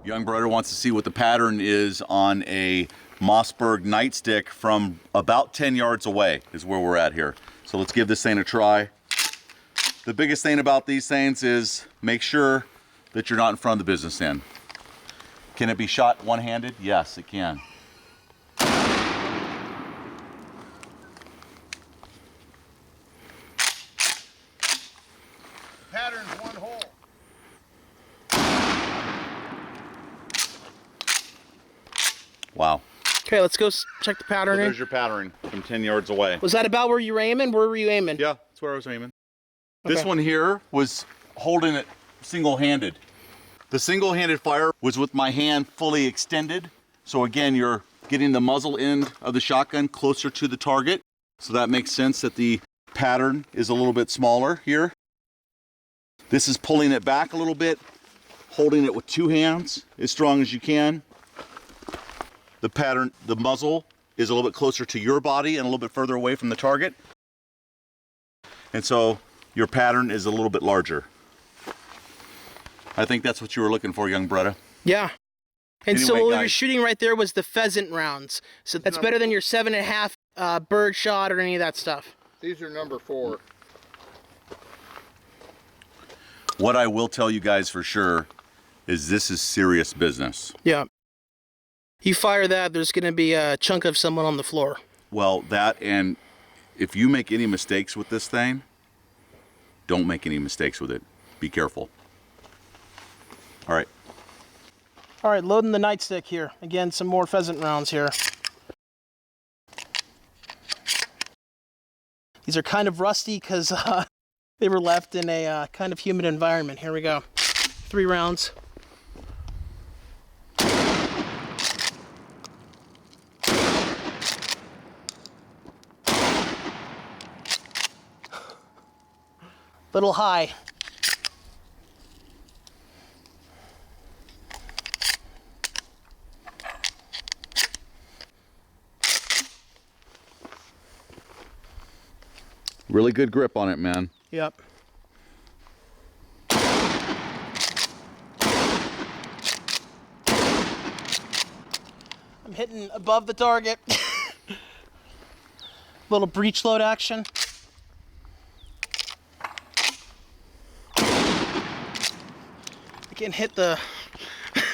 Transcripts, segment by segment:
Young brother wants to see what the pattern is on a Mossberg Nightstick from about 10 yards away is where we're at here. So let's give this thing a try. The biggest thing about these things is make sure that you're not in front of the business end. Can it be shot one-handed? Yes, it can. Pattern's one hole. Wow. Okay, let's go check the pattern. So there's your pattern from 10 yards away. Was that about where you were aiming? Where were you aiming? Yeah, that's where I was aiming. Okay. This one here was holding it single-handed. The single-handed fire was with my hand fully extended. So again, you're getting the muzzle end of the shotgun closer to the target. So that makes sense that the pattern is a little bit smaller here. This is pulling it back a little bit, holding it with two hands as strong as you can. The pattern, the muzzle is a little bit closer to your body and a little bit further away from the target. And so your pattern is a little bit larger. I think that's what you were looking for, young Beretta. Yeah. And Anyway, so what guys, you're shooting right there was the pheasant rounds. So that's better than your 7.5 bird shot or any of that stuff. These are number 4. what I will tell you guys for sure is this is serious business. Yeah. You fire that, there's going to be a chunk of someone on the floor. Well, that, and if you make any mistakes with this thing, don't make any mistakes with it. Be careful. All right. All right, loading the nightstick here. Again, some more pheasant rounds here. These are kind of rusty because they were left in a kind of humid environment. Here we go. 3 rounds. Little high. Really good grip on it, man. Yep. I'm hitting above the target. Little breech load action. I can hit the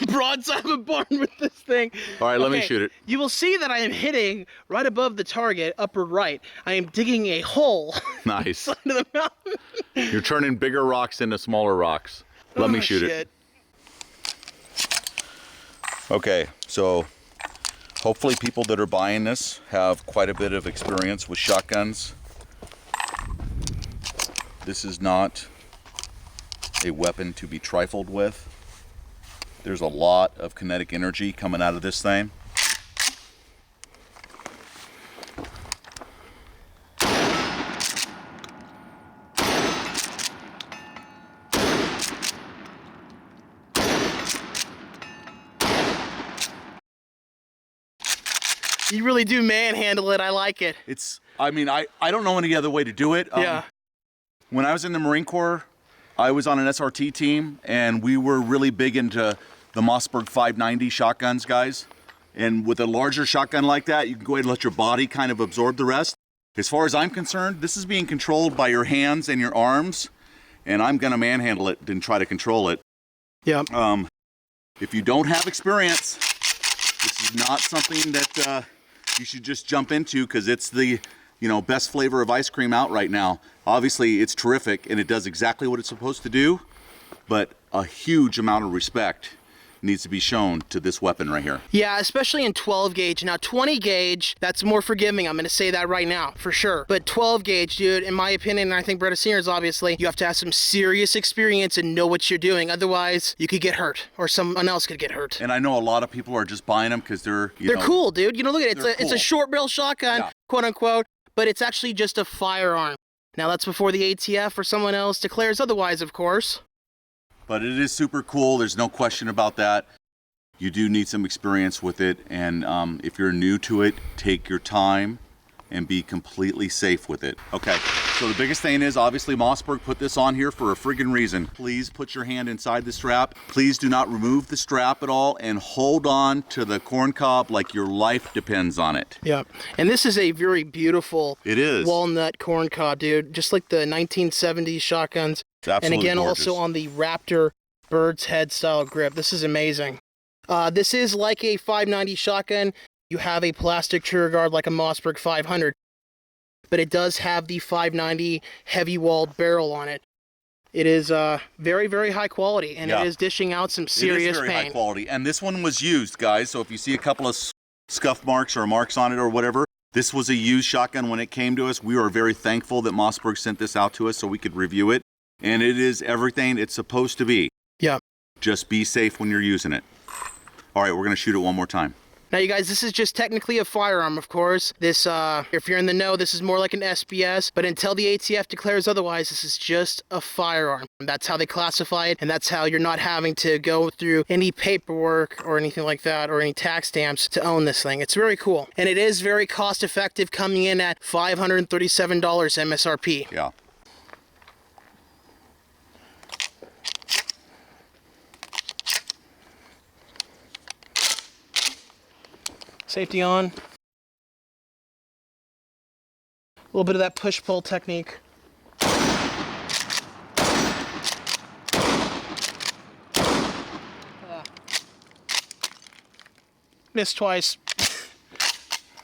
broadside of a barn with this thing. All right, let me shoot it. You will see that I am hitting right above the target, upper right. I am digging a hole. Nice. Into the mountain. You're turning bigger rocks into smaller rocks. Let me shoot it. Okay, so hopefully people that are buying this have quite a bit of experience with shotguns. This is not a weapon to be trifled with. There's a lot of kinetic energy coming out of this thing. You really do manhandle it. I like it. It's, I mean, I don't know any other way to do it. Yeah. When I was in the Marine Corps, I was on an SRT team, and we were really big into the Mossberg 590 shotguns, guys. And with a larger shotgun like that, you can go ahead and let your body kind of absorb the rest. As far as I'm concerned, this is being controlled by your hands and your arms, and I'm gonna manhandle it and try to control it. Yeah. If you don't have experience, this is not something that you should just jump into because it's the best flavor of ice cream out right now. Obviously, it's terrific and it does exactly what it's supposed to do, but a huge amount of respect needs to be shown to this weapon right here. Yeah, especially in 12 gauge. Now 20 gauge, that's more forgiving. I'm gonna say that right now, for sure. But 12 gauge, dude, in my opinion, and I think Beretta Seniors, obviously, you have to have some serious experience and know what you're doing. Otherwise, you could get hurt or someone else could get hurt. And I know a lot of people are just buying them because they're cool, dude. Look at it. It's a cool. short barrel shotgun, Yeah. quote unquote, but it's actually just a firearm. Now that's before the ATF or someone else declares otherwise, of course. But it is super cool. There's no question about that. You do need some experience with it, and if you're new to it, take your time and be completely safe with it. Okay, so the biggest thing is obviously Mossberg put this on here for a friggin' reason. Please put your hand inside the strap. Please do not remove the strap at all and hold on to the corn cob like your life depends on it. Yeah, and this is a very beautiful walnut corn cob, dude, just like the 1970s shotguns. It's absolutely and again, gorgeous. also on the Raptor bird's head style grip. This is amazing. This is like a 590 shotgun. You have a plastic trigger guard like a Mossberg 500, but it does have the 590 heavy walled barrel on it. It is very, very high quality, and it is dishing out some serious pain. It is very high pain. quality, and this one was used, guys, so if you see a couple of scuff marks or marks on it or whatever, this was a used shotgun when it came to us. We were very thankful that Mossberg sent this out to us so we could review it, and it is everything it's supposed to be. Yeah. Just be safe when you're using it. All right, we're gonna shoot it one more time. Now, you guys, this is just technically a firearm, of course. This, if you're in the know, this is more like an SBS, but until the ATF declares otherwise, this is just a firearm. That's how they classify it, and that's how you're not having to go through any paperwork or anything like that, or any tax stamps to own this thing. It's very cool. And it is very cost-effective, coming in at $537 MSRP. Yeah. Safety on. A little bit of that push-pull technique. Missed twice.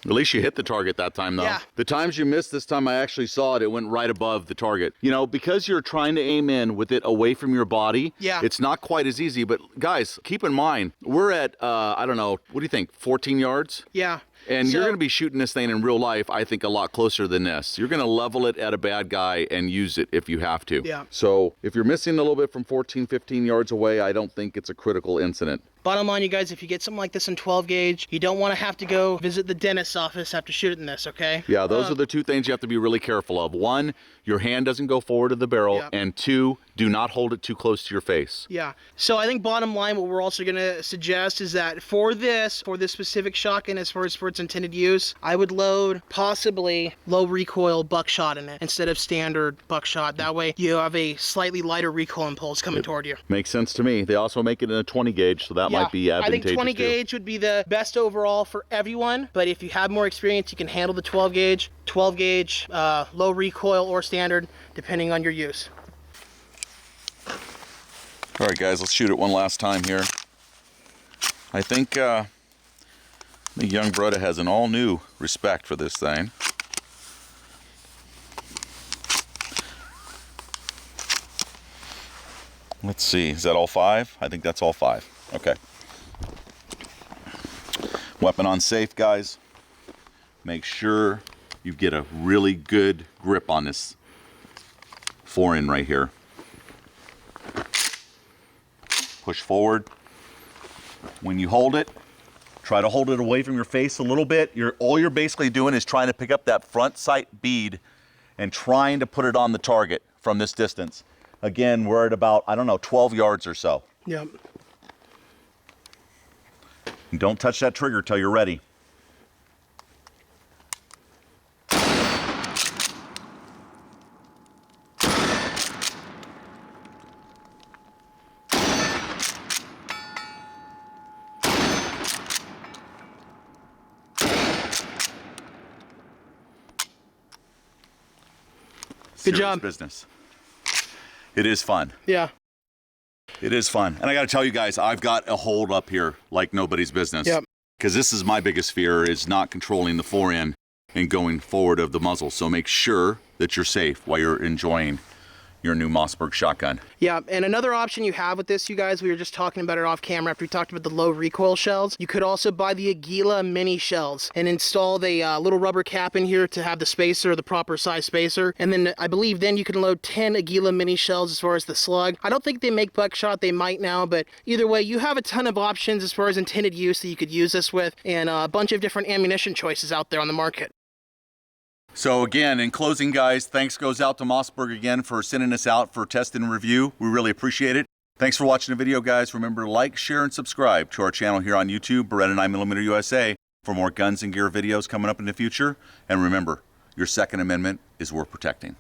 At least you hit the target that time, though. Yeah. The times you missed this time, I actually saw it. It went right above the target. You know, because you're trying to aim in with it away from your body, it's not quite as easy. But guys, keep in mind, we're at, I don't know, what do you think, 14 yards? Yeah. And you're going to be shooting this thing in real life, I think, a lot closer than this. You're going to level it at a bad guy and use it if you have to. Yeah. So if you're missing a little bit from 14, 15 yards away, I don't think it's a critical incident. Bottom line, you guys, if you get something like this in 12 gauge, you don't want to have to go visit the dentist's office after shooting this, okay? Yeah, those are the two things you have to be really careful of. One, your hand doesn't go forward to the barrel, and two, do not hold it too close to your face. Yeah, so I think bottom line, what we're also going to suggest is that for this specific shotgun, as far as for its intended use, I would load possibly low recoil buckshot in it instead of standard buckshot. That way you have a slightly lighter recoil impulse coming toward you. Makes sense to me. They also make it in a 20 gauge, so that might be advantageous. I think 20 gauge would be the best overall for everyone, but if you have more experience, you can handle the 12 gauge. 12 gauge, low recoil or standard, depending on your use. All right, guys, let's shoot it one last time here. I think the young Beretta has an all-new respect for this thing. Let's see, is that all five? I think that's all five. Okay. Weapon on safe, guys. Make sure you get a really good grip on this fore-end right here. Push forward. When you hold it, try to hold it away from your face a little bit. All you're basically doing is trying to pick up that front sight bead and trying to put it on the target from this distance. Again, we're at about, I don't know, 12 yards or so. Yep. And don't touch that trigger till you're ready. Good job. Business. It is fun. Yeah. It is fun. And I got to tell you guys, I've got a hold up here like nobody's business. Yep. Because this is my biggest fear, is not controlling the fore-end and going forward of the muzzle. So make sure that you're safe while you're enjoying your new Mossberg shotgun. Yeah, and another option you have with this, you guys, we were just talking about it off camera after we talked about the low recoil shells. You could also buy the Aguila mini shells and install the little rubber cap in here to have the spacer, the proper size spacer. And then I believe then you can load 10 Aguila mini shells as far as the slug. I don't think they make buckshot, they might now, but either way, you have a ton of options as far as intended use that you could use this with, and a bunch of different ammunition choices out there on the market. So again, in closing, guys, thanks goes out to Mossberg again for sending us out for test and review. We really appreciate it. Thanks for watching the video, guys. Remember to like, share, and subscribe to our channel here on YouTube, Beretta 9mm USA, for for more guns and gear videos coming up in the future. And remember, your Second Amendment is worth protecting.